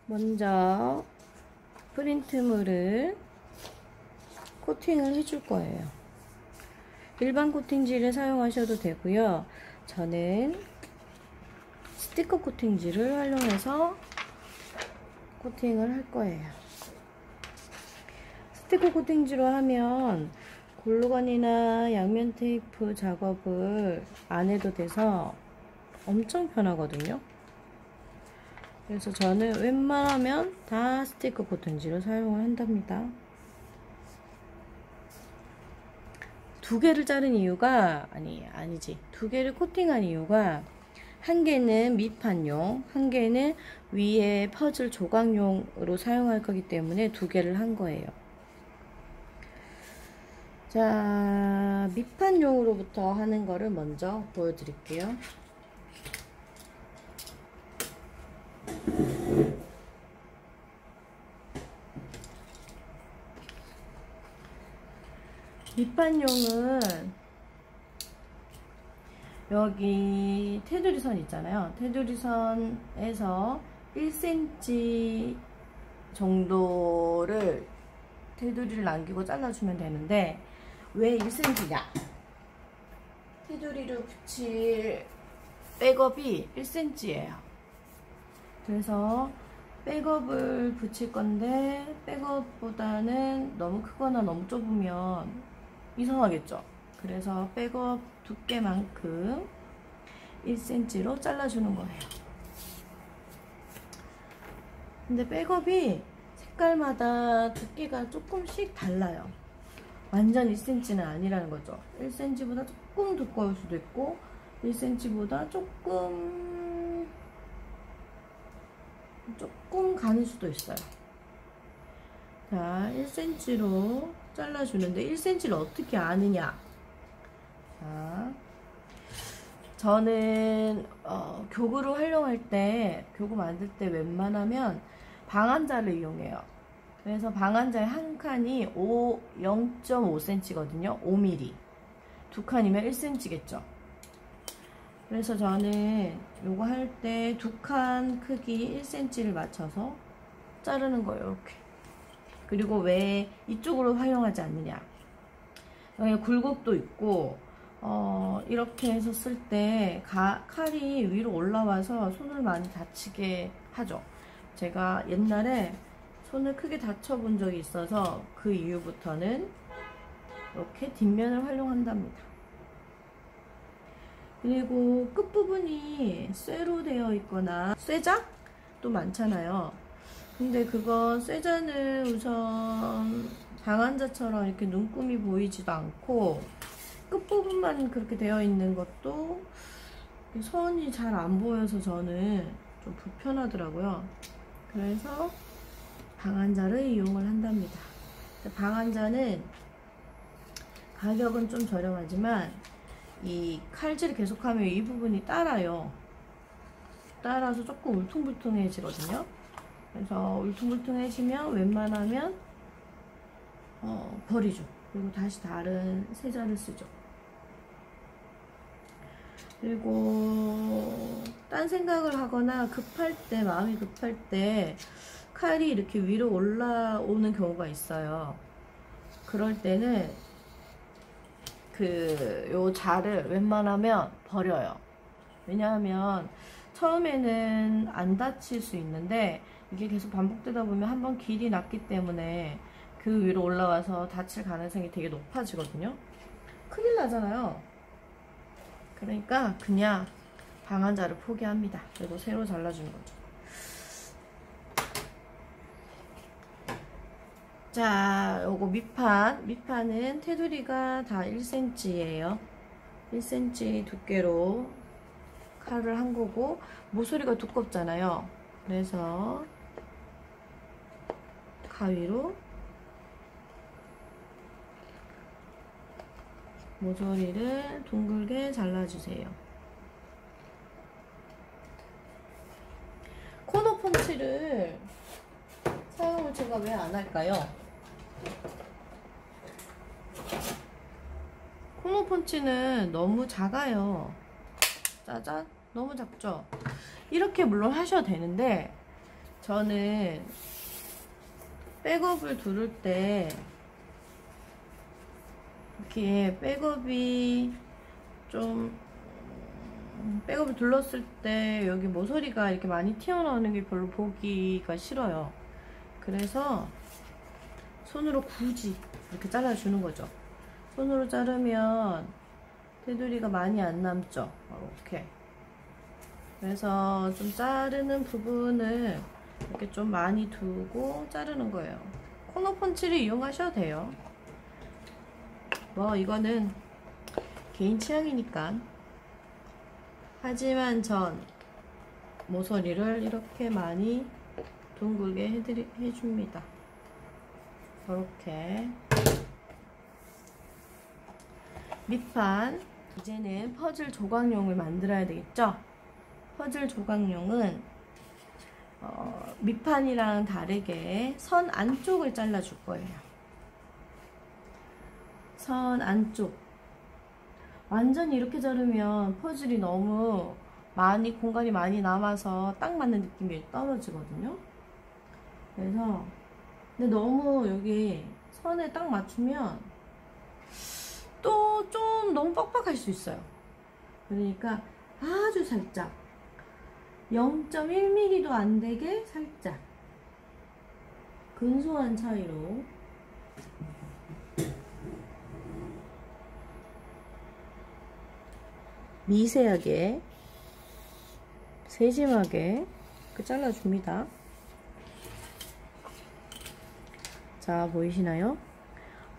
먼저 프린트물을 코팅을 해줄 거예요. 일반 코팅지를 사용하셔도 되고요. 저는 스티커 코팅지를 활용해서 코팅을 할 거예요. 스티커 코팅지로 하면 글루건이나 양면 테이프 작업을 안 해도 돼서 엄청 편하거든요. 그래서 저는 웬만하면 다 스티커 코팅지를 사용을 한답니다. 두 개를 자른 이유가 아니지 두 개를 코팅한 이유가 한 개는 밑판용, 한 개는 위에 퍼즐 조각용으로 사용할 거기 때문에 두 개를 한 거예요. 자, 밑판용으로부터 하는 거를 먼저 보여드릴게요. 밑판용은 여기 테두리 선 있잖아요. 테두리 선에서 1cm 정도를 테두리를 남기고 잘라주면 되는데 왜 1cm냐? 테두리를 붙일 백업이 1cm예요. 그래서 백업을 붙일 건데 백업보다는 너무 크거나 너무 좁으면 이상하겠죠. 그래서 백업 두께만큼 1cm로 잘라주는 거예요. 근데 백업이 색깔마다 두께가 조금씩 달라요. 완전 1cm는 아니라는 거죠. 1cm보다 조금 두꺼울 수도 있고 1cm보다 조금 가늘 수도 있어요. 자, 1cm로 잘라주는데 1cm를 어떻게 아느냐? 자, 저는 교구를 활용할 때, 교구 만들 때 웬만하면 방한자를 이용해요. 그래서 방한자의 한 칸이 0.5cm거든요. 5mm. 두 칸이면 1cm겠죠. 그래서 저는 요거 할 때 두 칸 크기 1cm를 맞춰서 자르는 거예요. 이렇게. 그리고 왜 이쪽으로 활용하지 않느냐? 여기 굴곡도 있고 이렇게 해서 쓸 때 칼이 위로 올라와서 손을 많이 다치게 하죠. 제가 옛날에 손을 크게 다쳐본 적이 있어서 그 이후부터는 이렇게 뒷면을 활용한답니다. 그리고 끝부분이 쇠로 되어 있거나 쇠작도 많잖아요. 근데 그거 쇠자는 우선 방한자처럼 이렇게 눈금이 보이지도 않고 끝부분만 그렇게 되어 있는 것도 선이 잘 안 보여서 저는 좀 불편하더라고요. 그래서 방한자를 이용을 한답니다. 방한자는 가격은 좀 저렴하지만 이 칼질을 계속하면 이 부분이 따라요. 따라서 조금 울퉁불퉁해지거든요. 그래서 울퉁불퉁해지면 웬만하면 버리죠. 그리고 다시 다른 세자를 쓰죠. 그리고 딴 생각을 하거나 급할 때, 마음이 급할 때 칼이 이렇게 위로 올라오는 경우가 있어요. 그럴 때는 요 자를 웬만하면 버려요. 왜냐하면 처음에는 안 다칠 수 있는데 이게 계속 반복되다 보면 한번 길이 났기 때문에 그 위로 올라와서 다칠 가능성이 되게 높아지거든요. 큰일 나잖아요. 그러니까 그냥 방한자를 포기합니다. 그리고 새로 잘라주는 거죠. 자, 요거 밑판은 테두리가 다 1cm예요. 1cm 두께로 칼을 한 거고, 모서리가 두껍잖아요. 그래서 가위로 모서리를 둥글게 잘라주세요. 코너 펀치를 사용을 제가 왜 안 할까요? 코너 펀치는 너무 작아요. 짜잔, 너무 작죠? 이렇게 물론 하셔도 되는데 저는 백업을 두를 때 이렇게 백업을 둘렀을 때 여기 모서리가 이렇게 많이 튀어나오는 게 별로 보기가 싫어요. 그래서 손으로 굳이 이렇게 잘라주는 거죠. 손으로 자르면 테두리가 많이 안 남죠. 이렇게. 그래서 좀 자르는 부분을 이렇게 좀 많이 두고 자르는 거예요. 코너 펀치를 이용하셔도 돼요. 뭐 이거는 개인 취향이니까. 하지만 전 모서리를 이렇게 많이 둥글게 해줍니다. 이렇게. 밑판, 이제는 퍼즐 조각용을 만들어야 되겠죠? 퍼즐 조각용은 밑판이랑 다르게 선 안쪽을 잘라줄 거예요. 선 안쪽. 완전히 이렇게 자르면 퍼즐이 너무 공간이 많이 남아서 딱 맞는 느낌이 떨어지거든요. 그래서 근데 너무 여기 선에 딱 맞추면 또 좀 너무 빡빡할 수 있어요. 그러니까 아주 살짝 0.1mm도 안 되게 살짝 근소한 차이로 미세하게 세심하게 잘라줍니다. 자, 보이시나요?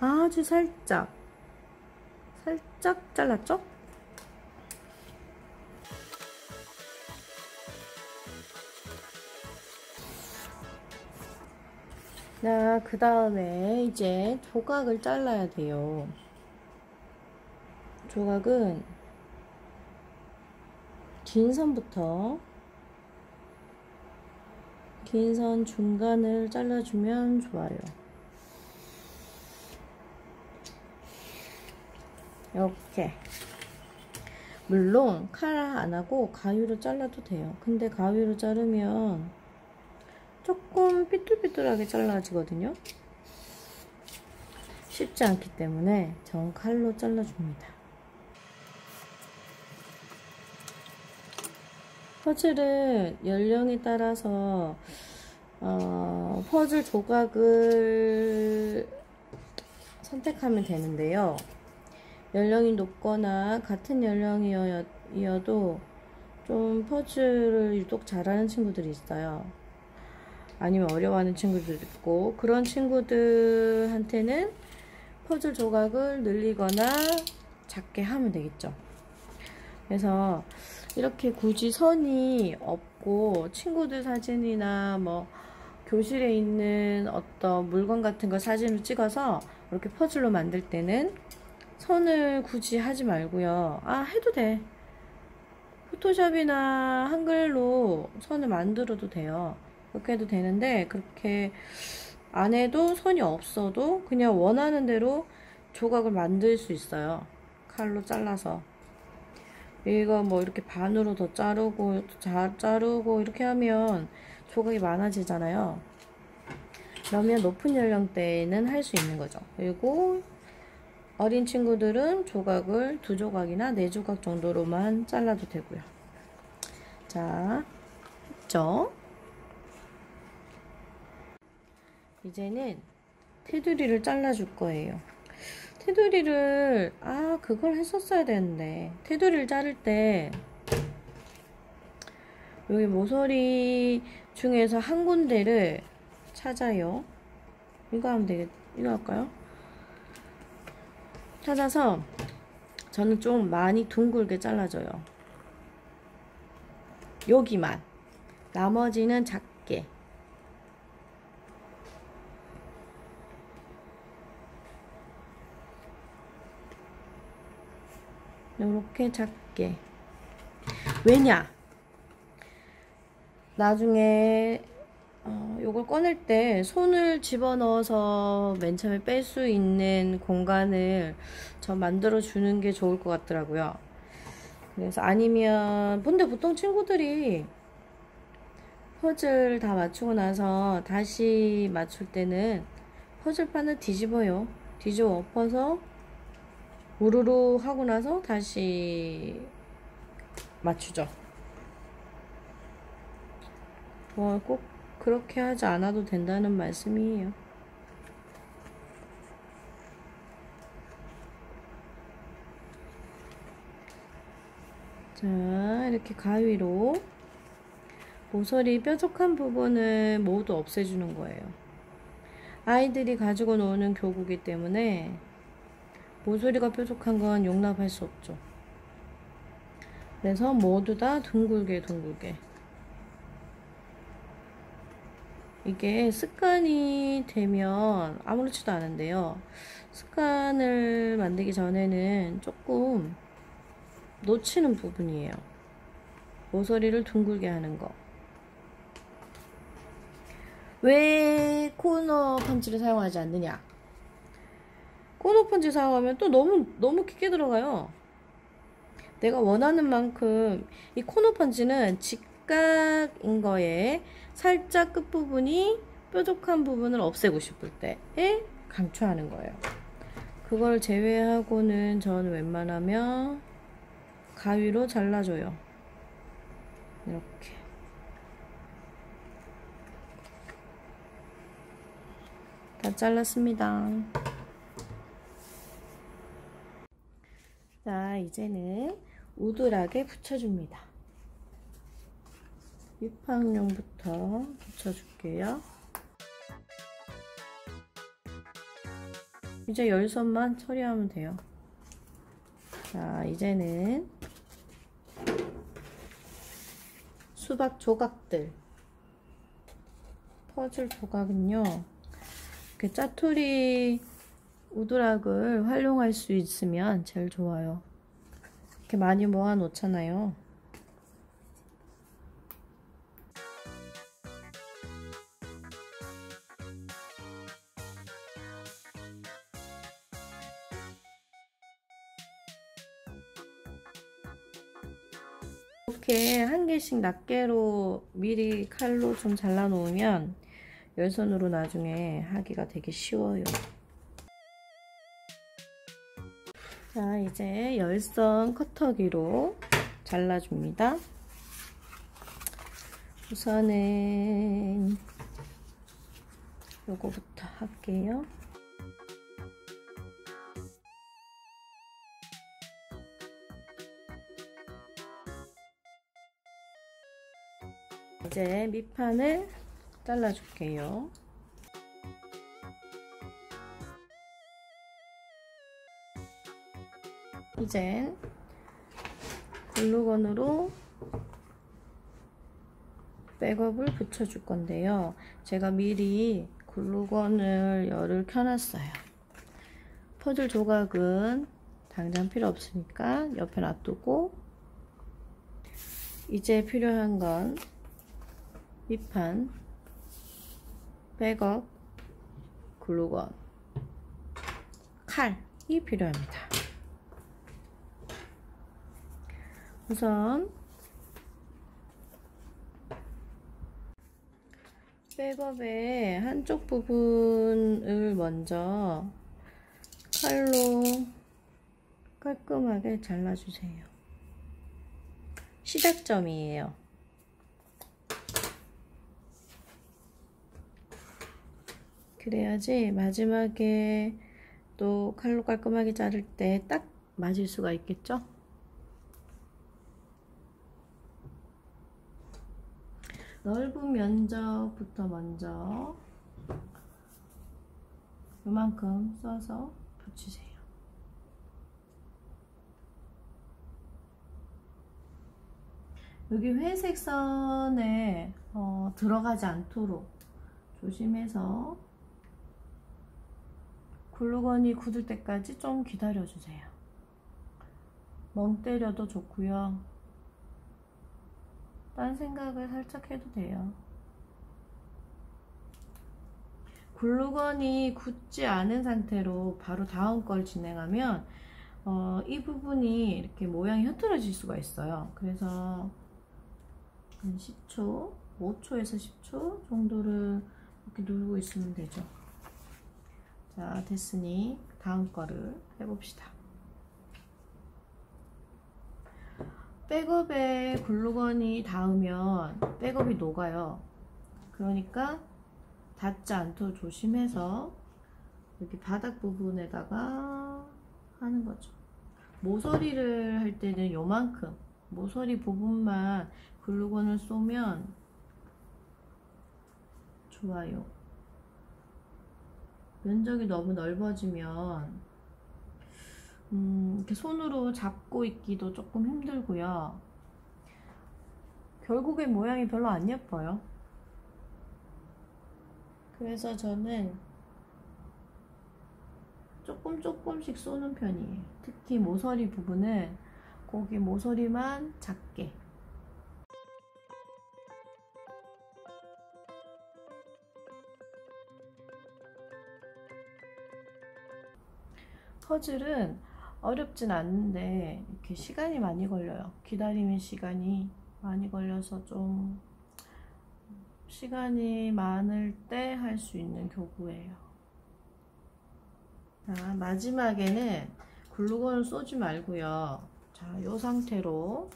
아주 살짝 잘랐죠? 자, 그 다음에 이제 조각을 잘라야 돼요. 조각은 긴 선부터 긴 선 중간을 잘라주면 좋아요. 이렇게. 물론 칼 안 하고 가위로 잘라도 돼요. 근데 가위로 자르면 조금 삐뚤삐뚤하게 잘라지거든요. 쉽지 않기 때문에 전 칼로 잘라줍니다. 퍼즐은 연령에 따라서 퍼즐 조각을 선택하면 되는데요. 연령이 높거나 같은 연령이어도 좀 퍼즐을 유독 잘하는 친구들이 있어요. 아니면 어려워하는 친구들도 있고, 그런 친구들한테는 퍼즐 조각을 늘리거나 작게 하면 되겠죠. 그래서 이렇게 굳이 선이 없고 친구들 사진이나 뭐 교실에 있는 어떤 물건 같은 거 사진을 찍어서 이렇게 퍼즐로 만들 때는 선을 굳이 하지 말고요. 아, 해도 돼. 포토샵이나 한글로 선을 만들어도 돼요. 그렇게 해도 되는데, 그렇게 안 해도 선이 없어도 그냥 원하는 대로 조각을 만들 수 있어요. 칼로 잘라서. 이거 뭐 이렇게 반으로 더 자르고, 자르고 이렇게 하면 조각이 많아지잖아요. 그러면 높은 연령대에는 할 수 있는 거죠. 그리고 어린 친구들은 조각을 2조각이나 4조각 정도로만 잘라도 되고요. 자, 했죠? 이제는 테두리를 잘라줄 거예요. 테두리를, 그걸 했었어야 되는데. 테두리를 자를 때, 여기 모서리 중에서 한 군데를 찾아요. 이거 하면 이거 할까요? 찾아서, 저는 좀 많이 둥글게 잘라줘요. 여기만. 나머지는 작게. 이렇게 작게. 왜냐? 나중에 요걸 꺼낼 때 손을 집어넣어서 맨 처음에 뺄 수 있는 공간을 저 만들어 주는 게 좋을 것 같더라고요. 그래서 아니면 근데 보통 친구들이 퍼즐 다 맞추고 나서 다시 맞출 때는 퍼즐판을 뒤집어요. 뒤집어 엎어서 우르르 하고 나서 다시 맞추죠. 꼭 그렇게 하지 않아도 된다는 말씀이에요. 자, 이렇게 가위로 모서리 뾰족한 부분을 모두 없애주는 거예요. 아이들이 가지고 노는 교구이기 때문에 모서리가 뾰족한 건 용납할 수 없죠. 그래서 모두 다 둥글게 둥글게. 이게 습관이 되면 아무렇지도 않은데요. 습관을 만들기 전에는 조금 놓치는 부분이에요. 모서리를 둥글게 하는 거. 왜 코너 펀치를 사용하지 않느냐? 코너 펀치 사용하면 또 너무 깊게 들어가요. 내가 원하는 만큼. 이 코너 펀치는 직각인 거에 살짝 끝부분이 뾰족한 부분을 없애고 싶을 때에 강추하는 거예요. 그걸 제외하고는 저는 웬만하면 가위로 잘라줘요. 이렇게. 다 잘랐습니다. 자, 이제는 우드락에 붙여줍니다. 밑판용부터 붙여줄게요. 이제 열선만 처리하면 돼요. 자, 이제는 수박 조각들. 퍼즐 조각은요, 이렇게 짜투리 우드락을 활용할 수 있으면 제일 좋아요. 이렇게 많이 모아 놓잖아요. 이렇게 한 개씩 낱개로 미리 칼로 좀 잘라 놓으면 열선으로 나중에 하기가 되게 쉬워요. 자, 이제 열선 커터기로 잘라줍니다. 우선은 요거부터 할게요. 이제 밑판을 잘라줄게요. 이젠 글루건으로 백업을 붙여줄 건데요. 제가 미리 글루건을 열을 켜놨어요. 퍼즐 조각은 당장 필요 없으니까 옆에 놔두고, 이제 필요한 건 밑판, 백업, 글루건, 칼이 필요합니다. 우선 백업의 한쪽 부분을 먼저 칼로 깔끔하게 잘라주세요. 시작점이에요. 그래야지 마지막에 또 칼로 깔끔하게 자를 때 딱 맞을 수가 있겠죠? 넓은 면적부터 먼저 요만큼 써서 붙이세요. 여기 회색 선에 들어가지 않도록 조심해서 글루건이 굳을 때까지 좀 기다려 주세요. 멍 때려도 좋고요. 딴 생각을 살짝 해도 돼요. 글루건이 굳지 않은 상태로 바로 다음 걸 진행하면 이 부분이 이렇게 모양이 흐트러질 수가 있어요. 그래서 한 10초, 5초에서 10초 정도를 이렇게 누르고 있으면 되죠. 자, 됐으니 다음 거를 해봅시다. 백업에 글루건이 닿으면 백업이 녹아요. 그러니까 닿지 않도록 조심해서 여기 바닥 부분에다가 하는 거죠. 모서리를 할 때는 요만큼 모서리 부분만 글루건을 쏘면 좋아요. 면적이 너무 넓어지면 이렇게 손으로 잡고 있기도 조금 힘들고요. 결국엔 모양이 별로 안 예뻐요. 그래서 저는 조금씩 쏘는 편이에요. 특히 모서리 부분은 거기 모서리만 작게. 퍼즐은 어렵진 않은데 이렇게 시간이 많이 걸려요. 기다림의 시간이 많이 걸려서 좀 시간이 많을 때 할 수 있는 교구예요. 자, 마지막에는 글루건을 쏘지 말고요. 자, 이 상태로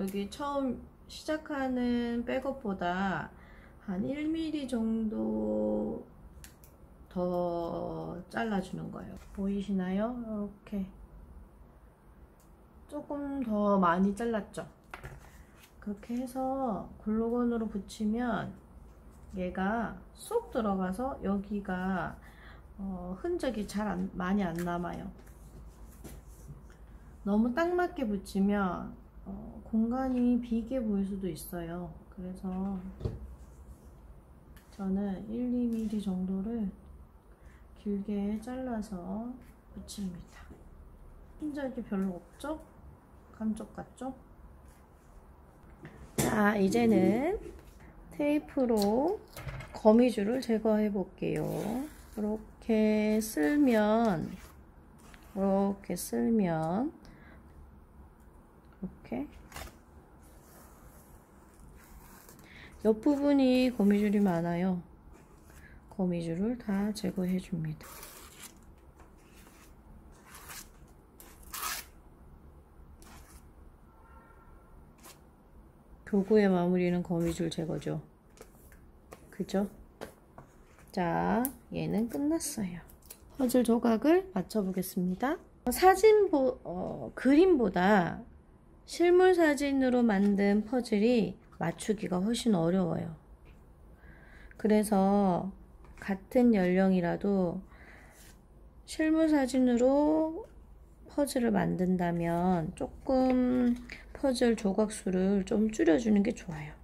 여기 처음 시작하는 백업보다 한 1mm 정도 더 잘라주는 거예요. 보이시나요? 이렇게 조금 더 많이 잘랐죠? 그렇게 해서 글루건으로 붙이면 얘가 쏙 들어가서 여기가 흔적이 많이 안 남아요. 너무 딱 맞게 붙이면 공간이 비게 보일 수도 있어요. 그래서 저는 1, 2mm 정도를 길게 잘라서 붙입니다. 흔적이 별로 없죠? 감쪽 같죠? 자, 이제는 테이프로 거미줄을 제거해 볼게요. 이렇게 쓸면 이렇게 옆부분이 거미줄이 많아요. 거미줄을 다 제거해 줍니다. 교구의 마무리는 거미줄 제거죠. 그죠? 자, 얘는 끝났어요. 퍼즐 조각을 맞춰 보겠습니다. 그림보다 실물 사진으로 만든 퍼즐이 맞추기가 훨씬 어려워요. 그래서 같은 연령이라도 실물 사진으로 퍼즐을 만든다면 조금 퍼즐 조각 수를 좀 줄여주는 게 좋아요.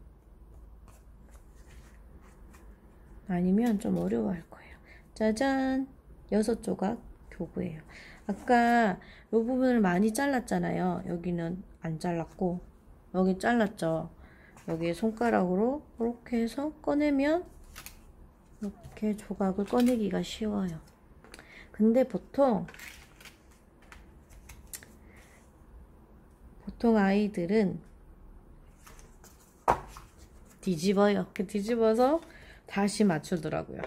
아니면 좀 어려워할 거예요. 짜잔! 6조각 교구예요. 아까 이 부분을 많이 잘랐잖아요. 여기는 안 잘랐고 여기 잘랐죠. 여기 손가락으로 이렇게 해서 꺼내면 이렇게 조각을 꺼내기가 쉬워요. 근데 보통 아이들은 뒤집어요. 뒤집어서 다시 맞추더라고요.